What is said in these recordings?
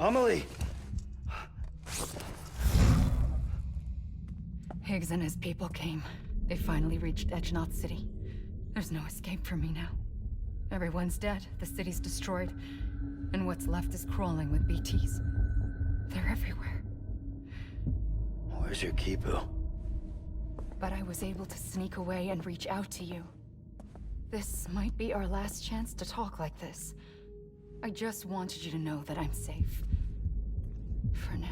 Amelie! Higgs and his people came. They finally reached Edgenaught City. There's no escape for me now. Everyone's dead, the city's destroyed, and what's left is crawling with BTs. They're everywhere. Where's your Kipu? But I was able to sneak away and reach out to you. This might be our last chance to talk like this. I just wanted you to know that I'm safe. For now.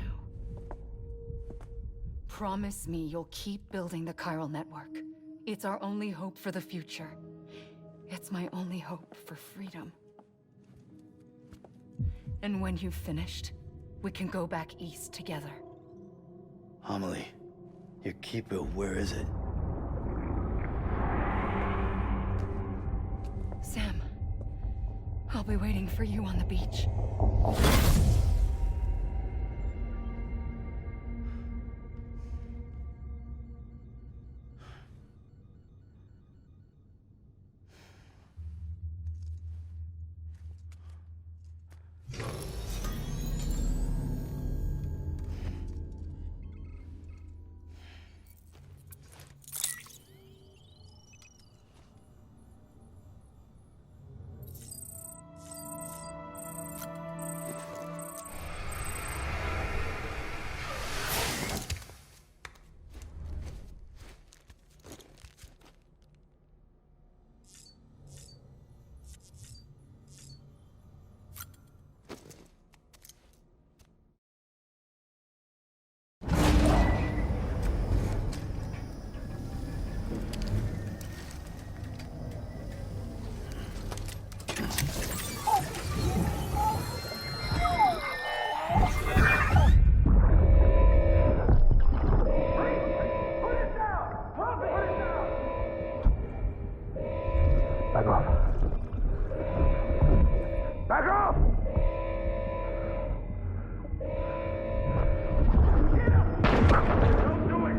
Promise me you'll keep building the chiral network. It's our only hope for the future. It's my only hope for freedom. And when you've finished, we can go back east together. Amelie, your Kipu, where is it? Sam, I'll be waiting for you on the beach. Back off. Back off! Get up! Don't do it!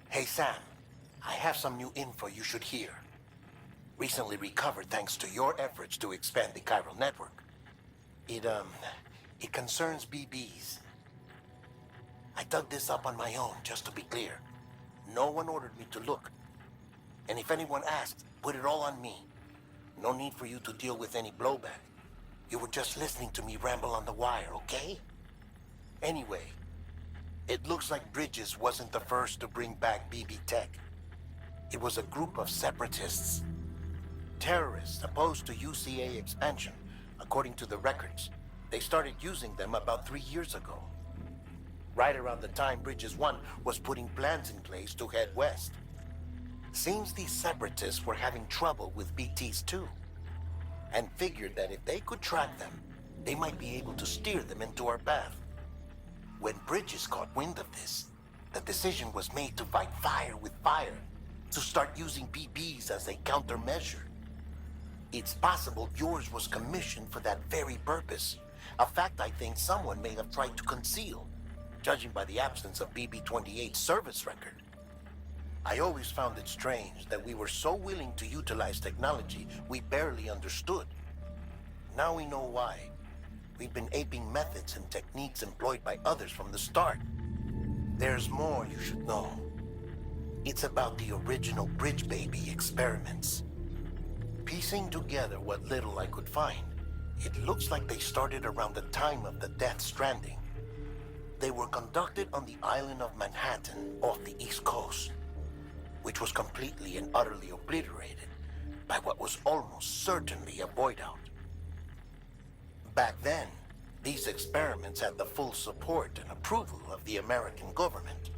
Hey Sam, I have some new info you should hear. Recently recovered thanks to your efforts to expand the chiral network. It concerns BBs. I dug this up on my own, just to be clear. No one ordered me to look. And if anyone asked, put it all on me. No need for you to deal with any blowback. You were just listening to me ramble on the wire, okay? Anyway, it looks like Bridges wasn't the first to bring back BB tech. It was a group of separatists. Terrorists opposed to UCA expansion, according to the records. They started using them about 3 years ago. Right around the time Bridges 1 was putting plans in place to head west. Seems these separatists were having trouble with BTs too, and figured that if they could track them, they might be able to steer them into our path. When Bridges caught wind of this, the decision was made to fight fire with fire, to start using BBs as a countermeasure. It's possible yours was commissioned for that very purpose, a fact I think someone may have tried to conceal, judging by the absence of BB-28's service record. I always found it strange that we were so willing to utilize technology we barely understood. Now we know why. We've been aping methods and techniques employed by others from the start. There's more you should know. It's about the original Bridge Baby experiments. Piecing together what little I could find, it looks like they started around the time of the Death Stranding. They were conducted on the island of Manhattan off the East Coast, which was completely and utterly obliterated by what was almost certainly a void out. Back then, these experiments had the full support and approval of the American government.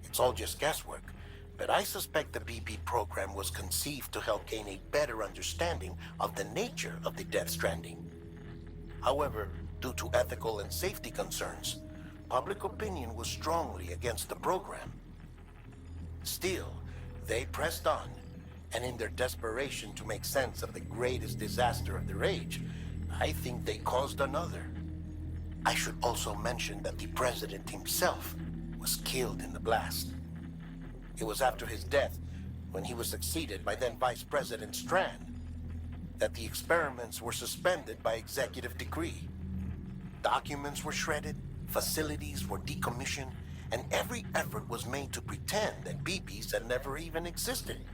It's all just guesswork, but I suspect the BB program was conceived to help gain a better understanding of the nature of the Death Stranding. However, due to ethical and safety concerns, public opinion was strongly against the program. Still, they pressed on, and in their desperation to make sense of the greatest disaster of their age, I think they caused another. I should also mention that the president himself was killed in the blast. It was after his death, when he was succeeded by then Vice President Strand, that the experiments were suspended by executive decree. Documents were shredded, facilities were decommissioned, and every effort was made to pretend that BBs had never even existed.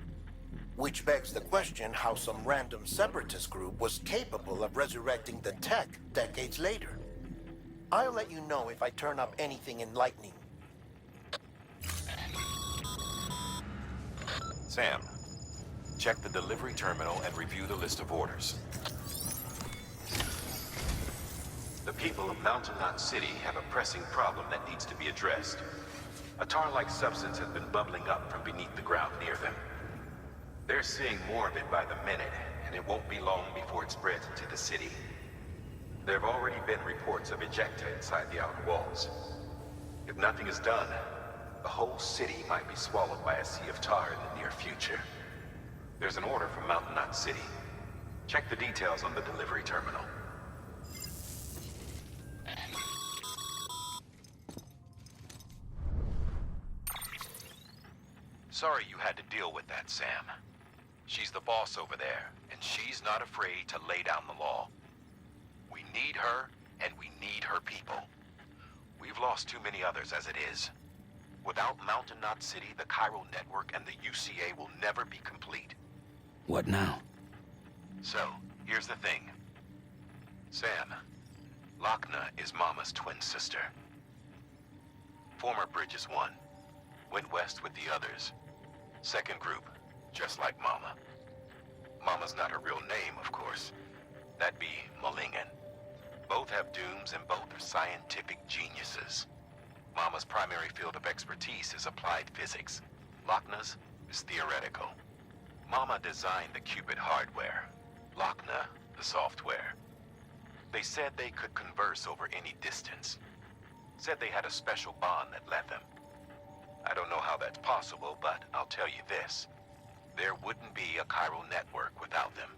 Which begs the question how some random separatist group was capable of resurrecting the tech decades later. I'll let you know if I turn up anything enlightening. Sam, check the delivery terminal and review the list of orders. The people of Mountain Knot City have a pressing problem that needs to be addressed. A tar-like substance has been bubbling up from beneath the ground near them. They're seeing more of it by the minute, and it won't be long before it spreads into the city. There have already been reports of ejecta inside the outer walls. If nothing is done, the whole city might be swallowed by a sea of tar in the near future. There's an order from Mountain Knot City. Check the details on the delivery terminal. Sorry you had to deal with that, Sam. She's the boss over there, and she's not afraid to lay down the law. We need her, and we need her people. We've lost too many others as it is. Without Mountain Knot City, the Chiral Network and the UCA will never be complete. What now? So, here's the thing. Sam, Lochna is Mama's twin sister. Former Bridges 1. Went west with the others. Second group, just like Mama. Mama's not her real name, of course. That'd be Malingen. Both have dooms and both are scientific geniuses. Mama's primary field of expertise is applied physics. Lochna's is theoretical. Mama designed the Cupid hardware. Lochna, the software. They said they could converse over any distance. Said they had a special bond that led them. I don't know how that's possible, but I'll tell you this. There wouldn't be a chiral network without them.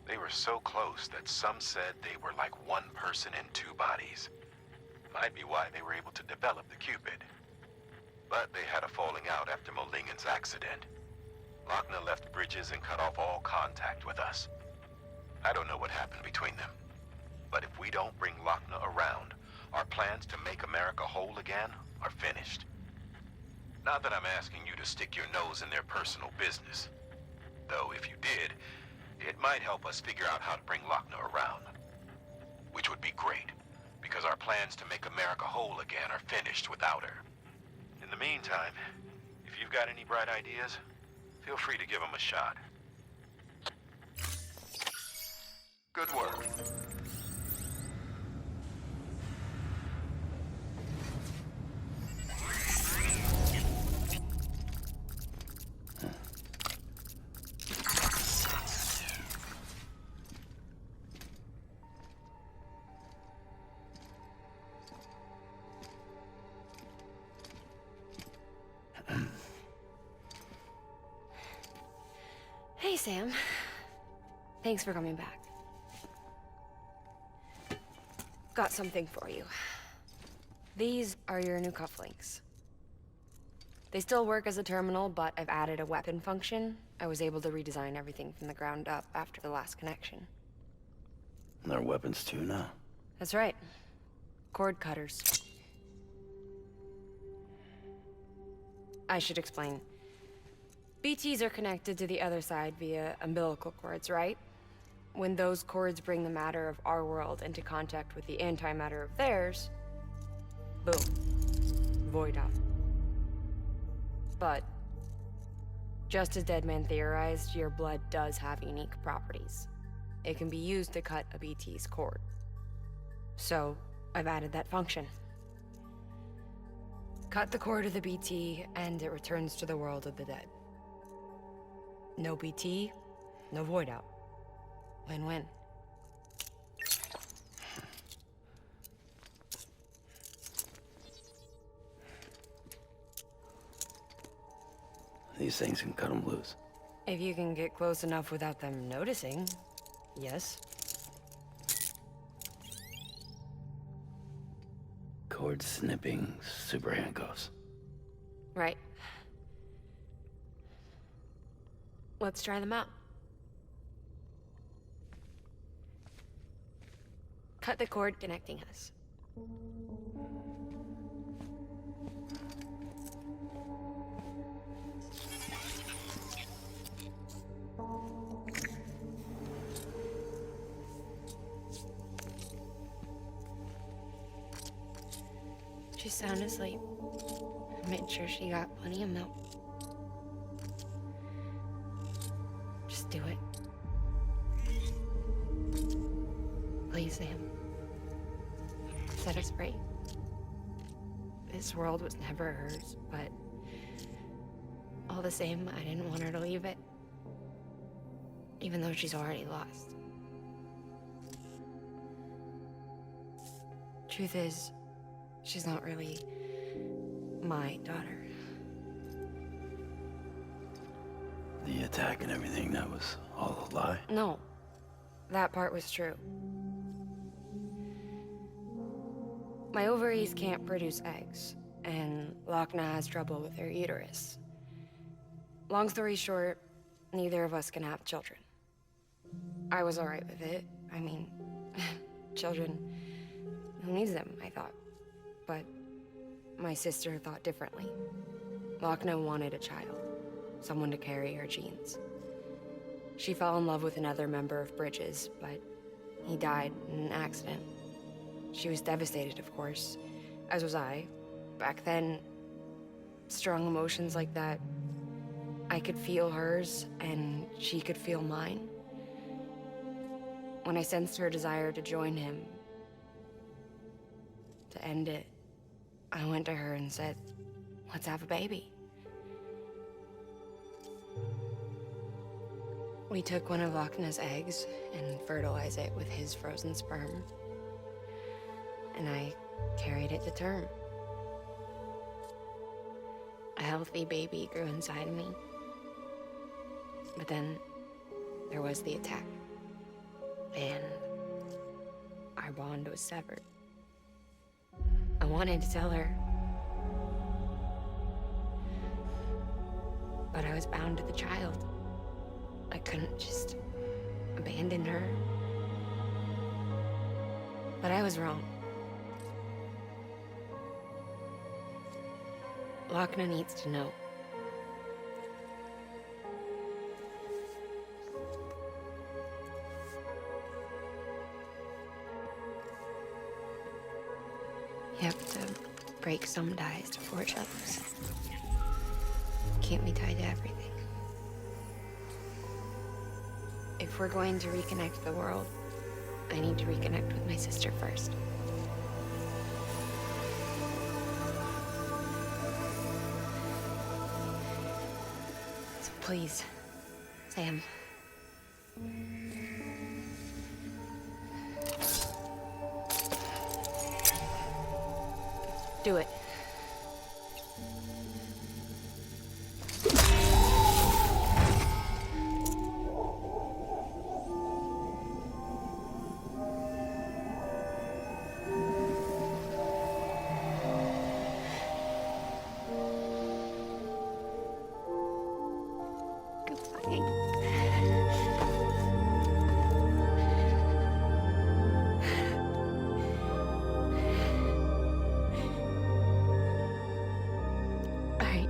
They were so close that some said they were like one person in two bodies. Might be why they were able to develop the Cupid. But they had a falling out after Molingen's accident. Lochna left Bridges and cut off all contact with us. I don't know what happened between them. But if we don't bring Lochna around, our plans to make America whole again are finished. Not that I'm asking you to stick your nose in their personal business. Though if you did, it might help us figure out how to bring Lochna around. Which would be great, because our plans to make America whole again are finished without her. In the meantime, if you've got any bright ideas, feel free to give them a shot. Good work. Hey, Sam. Thanks for coming back. Got something for you. These are your new cufflinks. They still work as a terminal, but I've added a weapon function. I was able to redesign everything from the ground up after the last connection. They're weapons too now. That's right. Cord cutters. I should explain. BTs are connected to the other side via umbilical cords, right? When those cords bring the matter of our world into contact with the antimatter of theirs, boom, void out. But, just as Deadman theorized, your blood does have unique properties. It can be used to cut a BT's cord. So, I've added that function. Cut the cord of the BT, and it returns to the world of the dead. No BT, no void out. Win-win. These things can cut them loose. If you can get close enough without them noticing, yes. Cord snipping, super handcuffs. Right. Let's try them out. Cut the cord connecting us. She's sound asleep. I made sure she got plenty of milk. Just do it. Please, Sam. Set us free. This world was never hers, but all the same, I didn't want her to leave it. Even though she's already lost. Truth is, she's not really my daughter. The attack and everything, that was all a lie? No, that part was true. My ovaries can't produce eggs, and Lochna has trouble with her uterus. Long story short, neither of us can have children. I was alright with it. I mean, children, who needs them, I thought. But my sister thought differently. Lochna wanted a child, someone to carry her genes. She fell in love with another member of Bridges, but he died in an accident. She was devastated, of course, as was I. Back then, strong emotions like that, I could feel hers, and she could feel mine. When I sensed her desire to join him, to end it, I went to her and said, let's have a baby. We took one of Lochna's eggs and fertilized it with his frozen sperm. And I carried it to term. A healthy baby grew inside me. But then there was the attack. And our bond was severed. I wanted to tell her. But I was bound to the child. I couldn't just abandon her. But I was wrong. Lochna needs to know. You have to break some ties to forge others. Can't be tied to everything. If we're going to reconnect the world, I need to reconnect with my sister first. So please, Sam. Do it.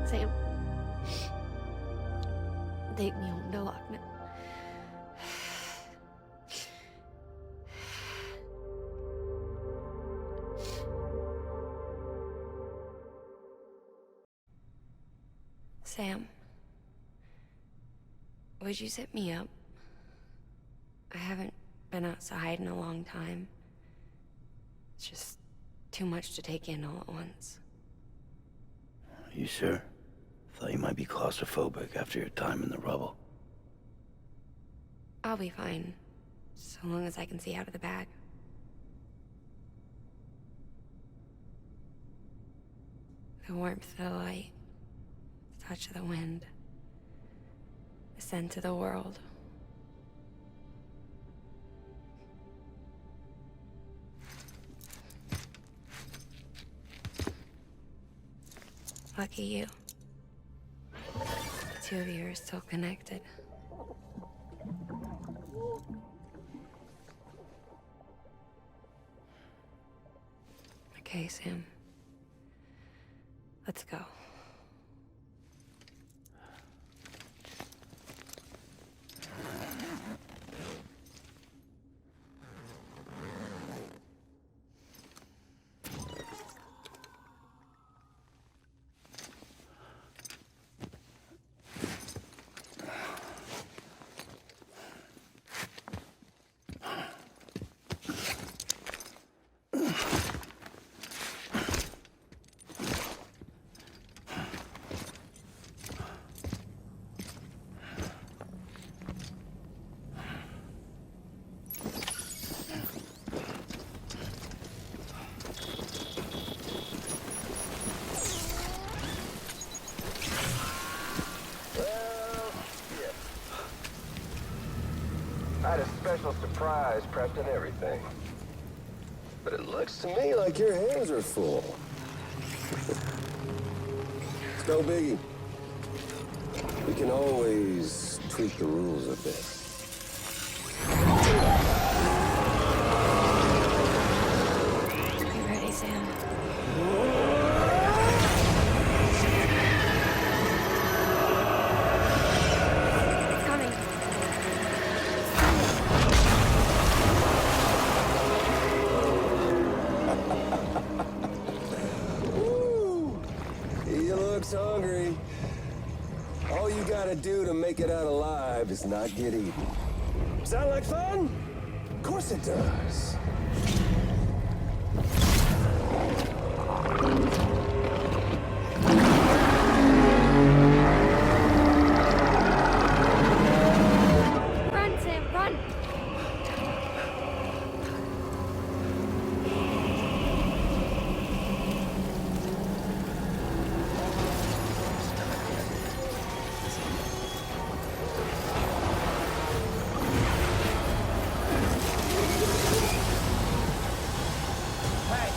Sam. Take me home to Lochna. Sam, would you set me up? I haven't been outside in a long time. It's just too much to take in all at once. You sure? Thought you might be claustrophobic after your time in the rubble. I'll be fine, so long as I can see out of the bag. The warmth of the light, the touch of the wind, the scent of the world. Lucky you. The two of you are still connected. Okay, Sam. Let's go. I had a special surprise prepped and everything. But it looks to me like your hands are full. It's no biggie. We can always tweak the rules a bit. You ready, Sam? It's coming. Woo! He looks hungry. All you gotta do to make it out alive is not get eaten. Sound like fun? Of course it does. Run, Sam, run! Hey,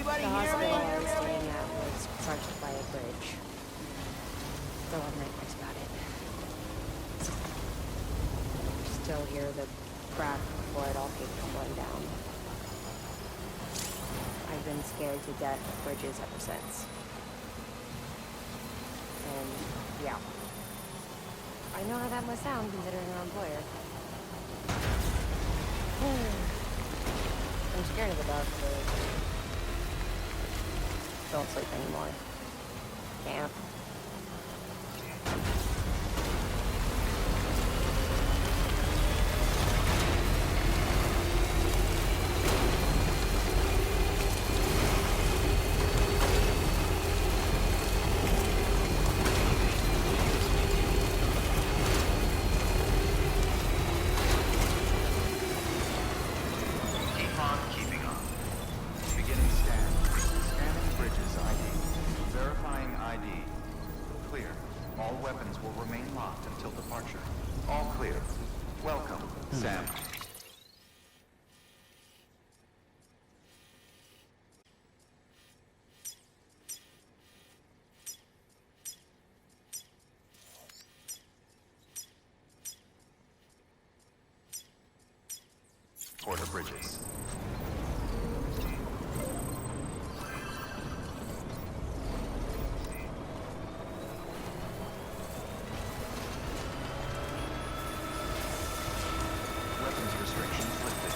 The hospital I was staying at was fronted by a bridge. Still have nightmares about it. Still hear the crack before it all came tumbling down. I've been scared to death of bridges ever since. And, yeah. I know how that must sound considering our employer. I'm scared of the dark, but don't sleep anymore. Can't. Keep on keeping on. Beginning scan. Scanning bridges ID. Verifying ID. Clear. All weapons will remain locked until departure. All clear. Welcome, Sam. Porter Bridges. Weapons restrictions lifted.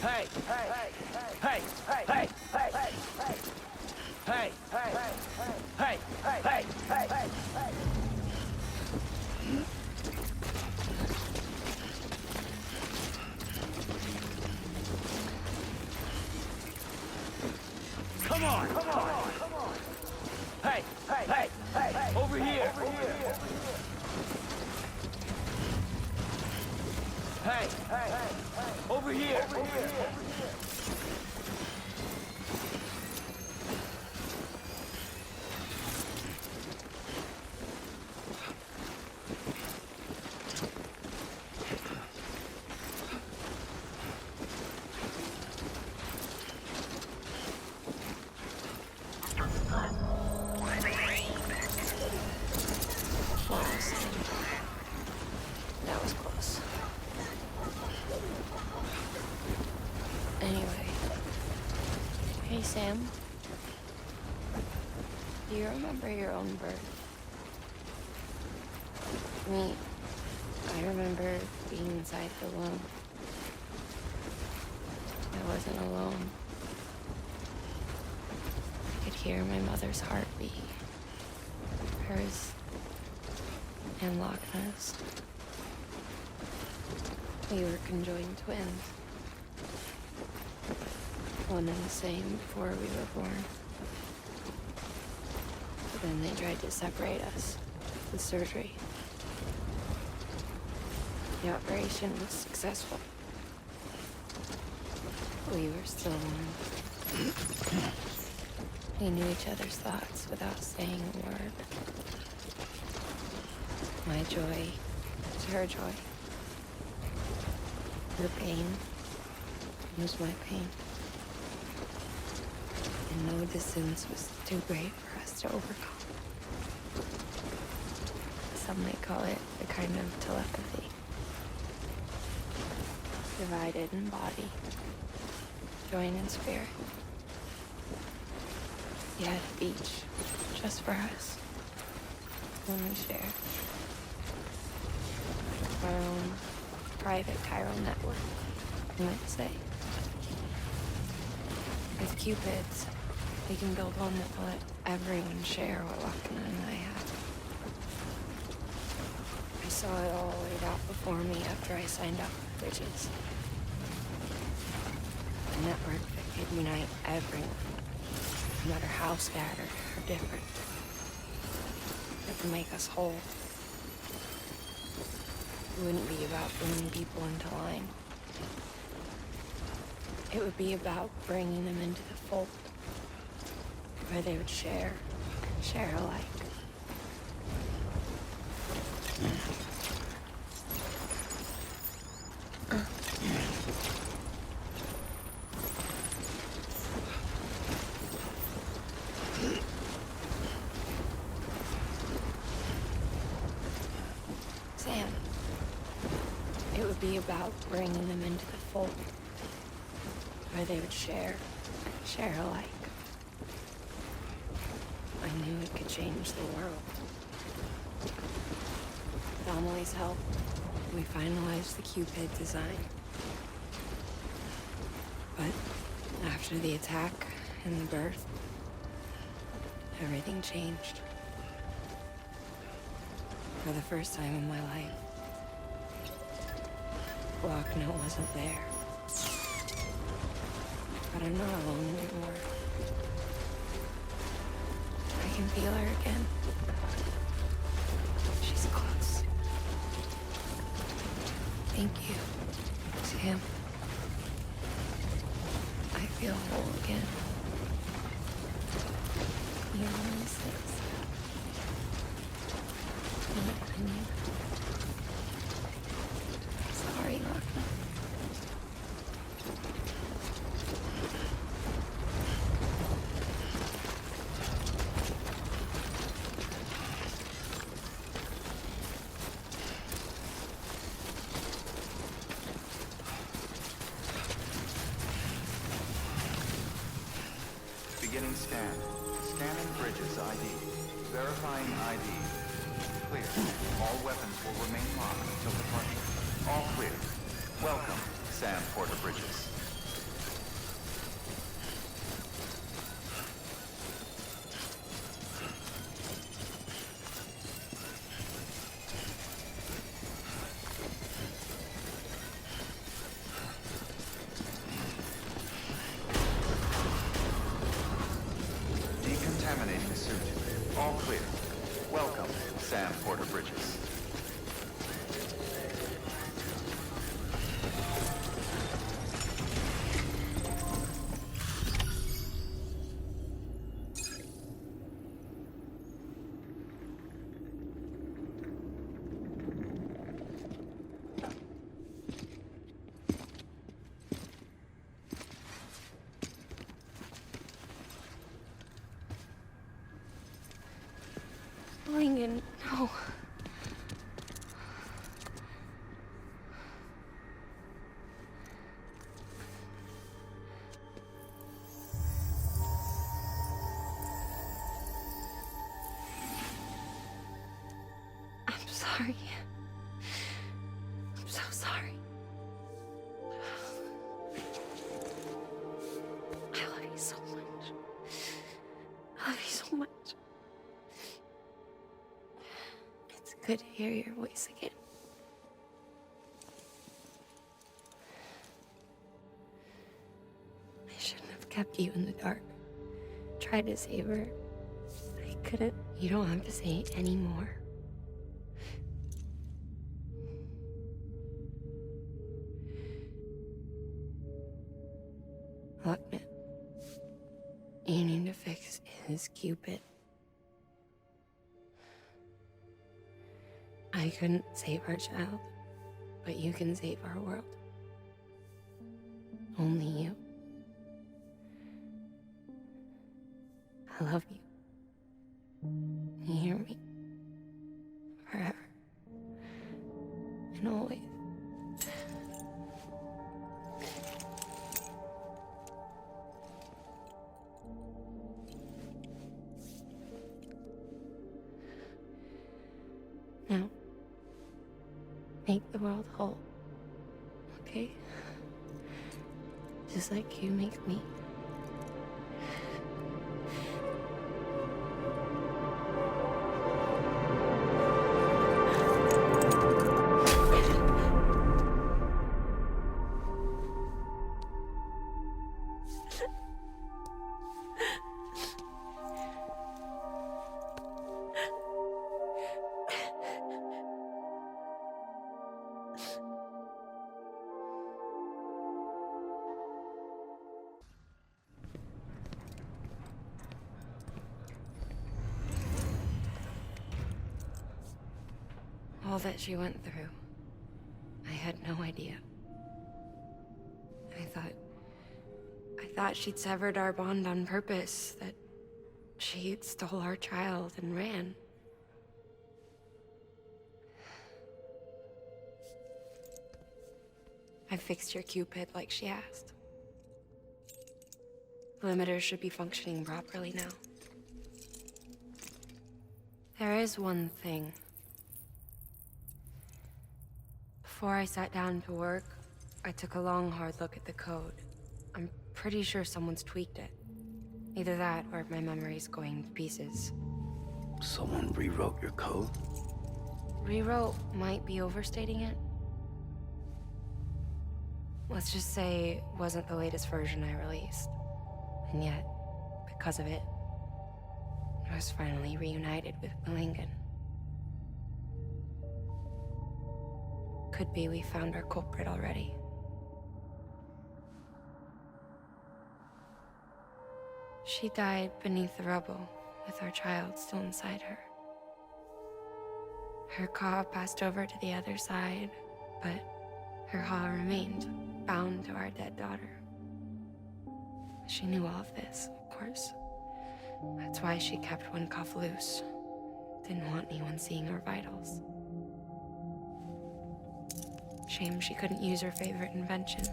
Hey! Hey! Hey! Hey! Hey! Hey! Hey! Hey! Hey! Hey! Come on! Come on! Come on! Hey! Hey! Hey! Hey! Over here! Over here! Hey! Hey! Hey! Over here! Over here! That was close. Anyway. Hey, Sam. Do you remember your own birth? Me, I remember being inside the womb. I wasn't alone. I could hear my mother's heartbeat. Hers and Loch Ness. We were conjoined twins. One and the same before we were born. But then they tried to separate us with surgery. The operation was successful. We were still one. We knew each other's thoughts without saying a word. My joy was her joy. Her pain was my pain. And no distance was too great for us to overcome. Some may call it a kind of telepathy. Divided in body, joined in spirit. Yet each just for us. When we share our own private chiral network, you might say. With Cupids, we can build one that will let everyone share what Lochna and I have. I saw it all laid out before me after I signed up with Bridges. A network that could unite everyone, no matter how scattered or different. That could make us whole. It wouldn't be about bringing people into line. It would be about bringing them into the fold, where they would share alike. Sam, it would be about bringing them into the fold, where they would share alike. I knew it could change the world. With Amelie's help, we finalized the Cupid design. But after the attack and the birth, everything changed. For the first time in my life, Lochna wasn't there. But I'm not alone anymore. I can feel her again. She's close. Thank you, Sam. I feel whole again. You know these things. And you. Sorry, Lochna. Beginning scan. Scanning Bridges ID. Verifying ID. Clear. All weapons will remain locked until departure. All clear. Welcome, Sam Porter Bridges. Sam Porter Bridges. Lincoln, no. I'm sorry. I'm so sorry. I love you so much. I love you so much. It's good to hear your voice again. I shouldn't have kept you in the dark. Tried to save her. I couldn't. You don't have to say any more. Look, man. You need to fix his Cupid. I couldn't save our child, but you can save our world. Only you. I love you. You hear me? Forever. And always. Now, make the world whole, okay? Just like you make me. All that she went through, I had no idea. I thought she'd severed our bond on purpose, that she stole our child and ran. I fixed your Cupid like she asked. The limiter should be functioning properly now. There is one thing. Before I sat down to work, I took a long, hard look at the code. I'm pretty sure someone's tweaked it. Either that, or my memory's going to pieces. Someone rewrote your code? Rewrote might be overstating it. Let's just say it wasn't the latest version I released. And yet, because of it, I was finally reunited with Lincoln. Could be we found our culprit already. She died beneath the rubble, with our child still inside her. Her Ka passed over to the other side, but her Ha remained, bound to our dead daughter. She knew all of this, of course. That's why she kept one cuff loose. Didn't want anyone seeing her vitals. Shame she couldn't use her favorite invention.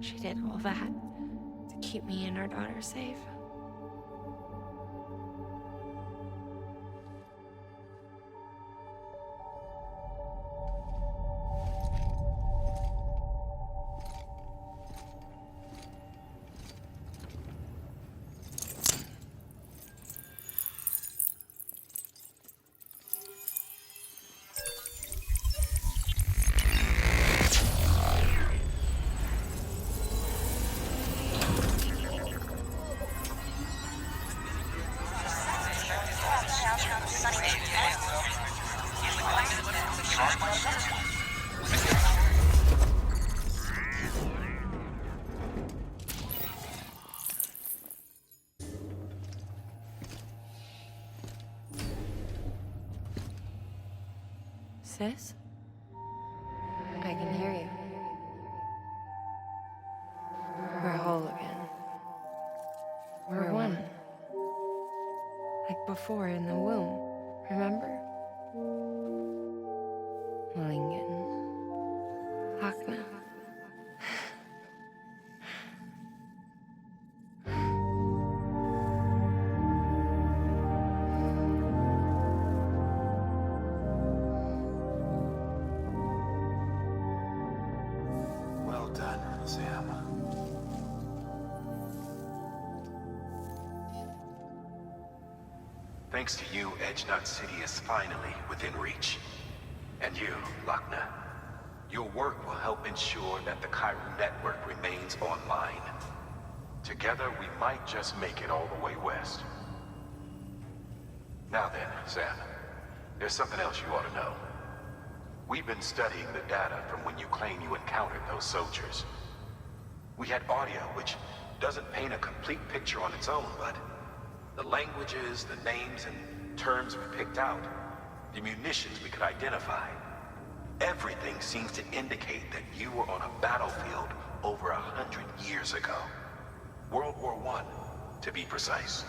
She did all that to keep me and our daughter safe. Sis? I can hear you. We're whole again. We're one. Like before in the womb, remember? Malingen. Hakna. Well done, Sam. Thanks to you, Edgenut City is finally within reach. And you, Lochner. Your work will help ensure that the chiral network remains online. Together, we might just make it all the way west. Now then, Sam, there's something else you ought to know. We've been studying the data from when you claim you encountered those soldiers. We had audio, which doesn't paint a complete picture on its own, but the languages, the names, and terms we picked out, the munitions we could identify, everything seems to indicate that you were on a battlefield over 100 years ago. World War I, to be precise.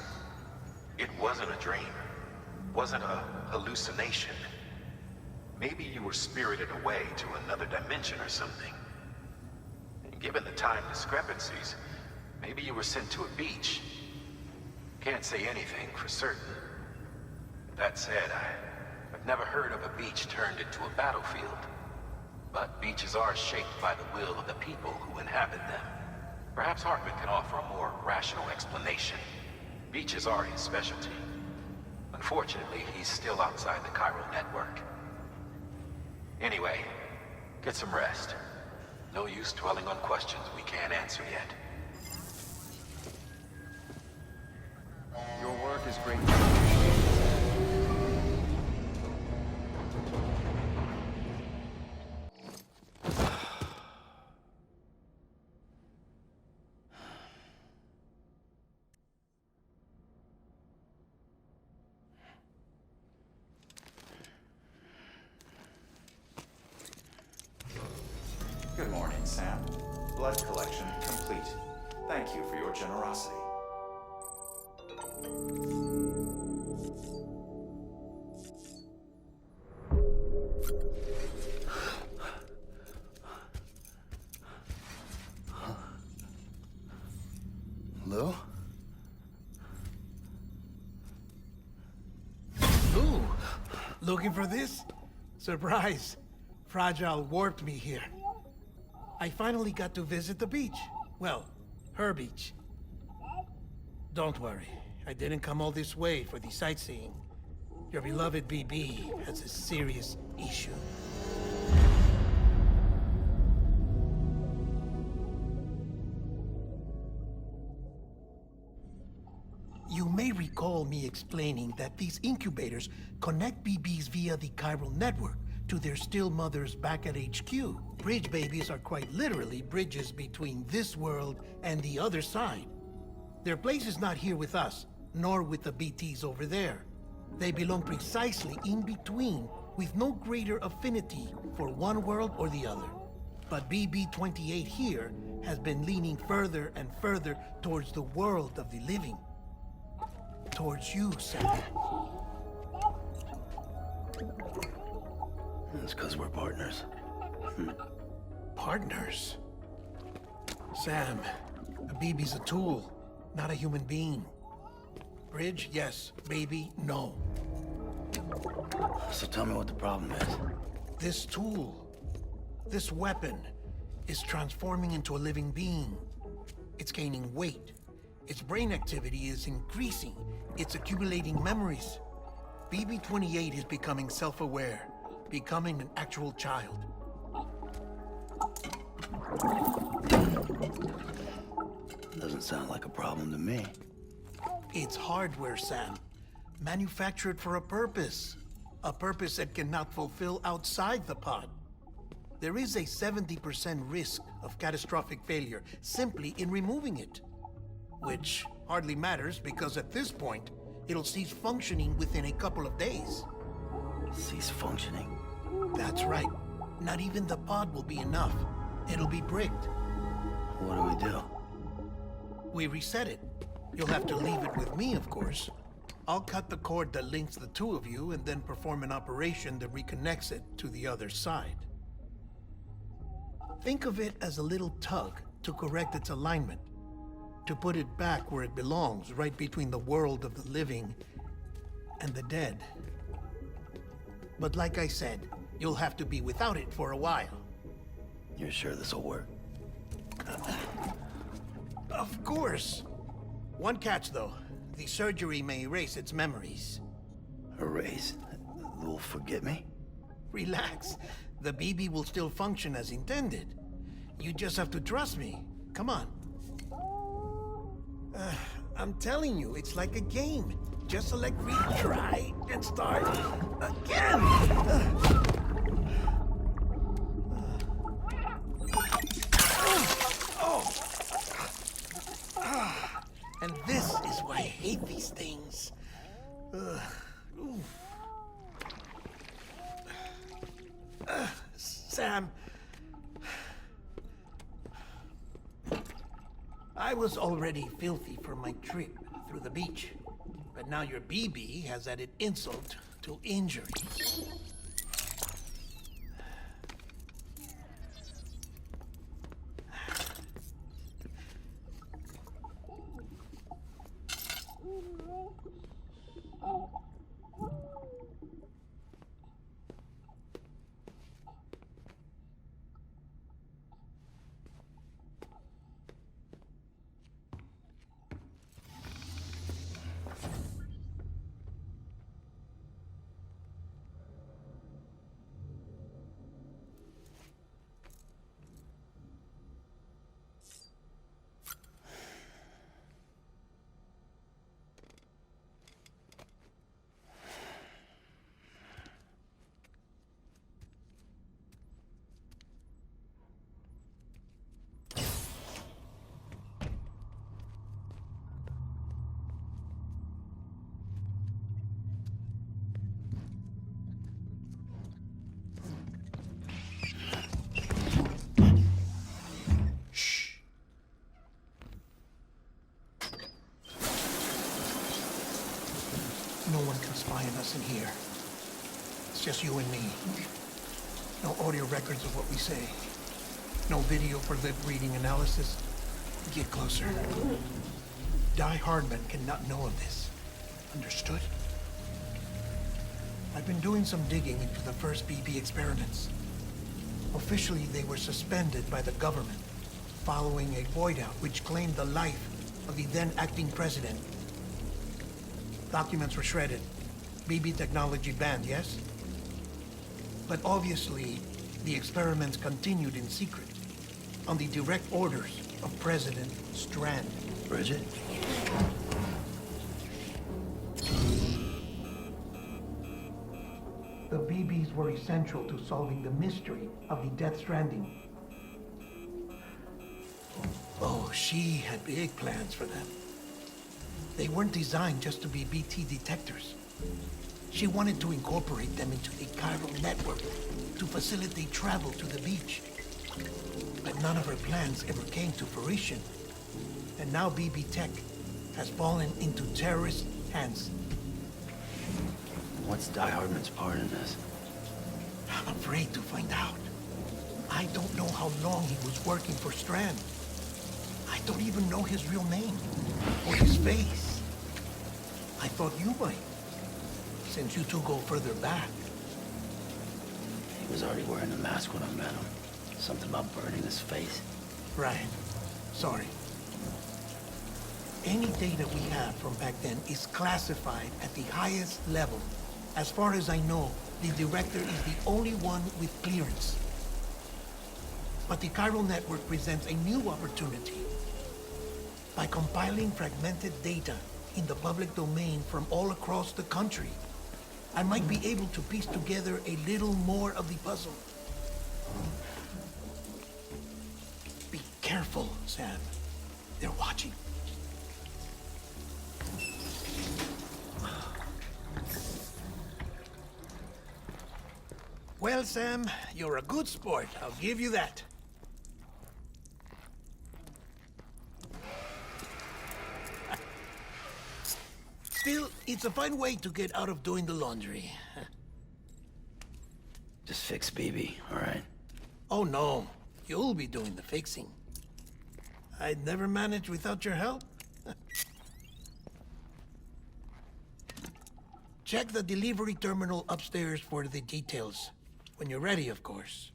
It wasn't a dream, wasn't a hallucination. Maybe you were spirited away to another dimension or something. And given the time discrepancies, maybe you were sent to a beach. Can't say anything for certain. That said, I've never heard of a beach turned into a battlefield. But beaches are shaped by the will of the people who inhabit them. Perhaps Hartman can offer a more rational explanation. Beaches are his specialty. Unfortunately, he's still outside the chiral network. Anyway, get some rest. No use dwelling on questions we can't answer yet. Your work is great. Good morning, Sam. Blood collection complete. Thank you for your generosity. Lou? Ooh, looking for this? Surprise. Fragile warped me here. I finally got to visit the beach. Well, her beach. Don't worry, I didn't come all this way for the sightseeing. Your beloved BB has a serious issue. You may recall me explaining that these incubators connect BBs via the chiral network to their still mothers back at HQ. Bridge babies are quite literally bridges between this world and the other side. Their place is not here with us, nor with the BTs over there. They belong precisely in between, with no greater affinity for one world or the other. But BB-28 here has been leaning further and further towards the world of the living. Towards you, Sam. It's because we're partners. Partners? Sam, a BB's a tool, not a human being. Bridge, yes. Baby, no. So tell me what the problem is. This tool, this weapon, is transforming into a living being. It's gaining weight. Its brain activity is increasing. It's accumulating memories. BB-28 is becoming self-aware, becoming an actual child. Doesn't sound like a problem to me. It's hardware, Sam. Manufactured for a purpose. A purpose that cannot fulfill outside the pod. There is a 70% risk of catastrophic failure simply in removing it. Which hardly matters because at this point, it'll cease functioning within a couple of days. Cease functioning? That's right. Not even the pod will be enough. It'll be bricked. What do we do? We reset it. You'll have to leave it with me, of course. I'll cut the cord that links the two of you and then perform an operation that reconnects it to the other side. Think of it as a little tug to correct its alignment, to put it back where it belongs, right between the world of the living and the dead. But like I said, you'll have to be without it for a while. You're sure this'll work? Of course. One catch, though. The surgery may erase its memories. Erase? They'll forget me? Relax. The BB will still function as intended. You just have to trust me. Come on. I'm telling you, it's like a game. Just select retry and start again. And this is why I hate these things. Sam, I was already filthy from my trip through the beach, but now your BB has added insult to injury. No one can spy on us in here. It's just you and me. No audio records of what we say. No video for lip-reading analysis. Get closer. Die Hardman cannot know of this. Understood? I've been doing some digging into the first BB experiments. Officially, they were suspended by the government, following a void out which claimed the life of the then acting president. Documents were shredded. BB technology banned, yes? But obviously, the experiments continued in secret, on the direct orders of President Strand. Bridget? The BBs were essential to solving the mystery of the Death Stranding. Oh, she had big plans for them. They weren't designed just to be BT detectors. She wanted to incorporate them into the chiral network to facilitate travel to the beach. But none of her plans ever came to fruition. And now BB Tech has fallen into terrorist hands. What's Die Hardman's part in this? I'm afraid to find out. I don't know how long he was working for Strand. I don't even know his real name or his face. I thought you might, since you two go further back. He was already wearing a mask when I met him. Something about burning his face. Right. Sorry. Any data we have from back then is classified at the highest level. As far as I know, the director is the only one with clearance. But the chiral network presents a new opportunity. By compiling fragmented data in the public domain from all across the country, I might be able to piece together a little more of the puzzle. Be careful, Sam. They're watching. Well, Sam, you're a good sport. I'll give you that. Still, it's a fine way to get out of doing the laundry. Just fix BB, all right? Oh, no. You'll be doing the fixing. I'd never manage without your help. Check the delivery terminal upstairs for the details. When you're ready, of course.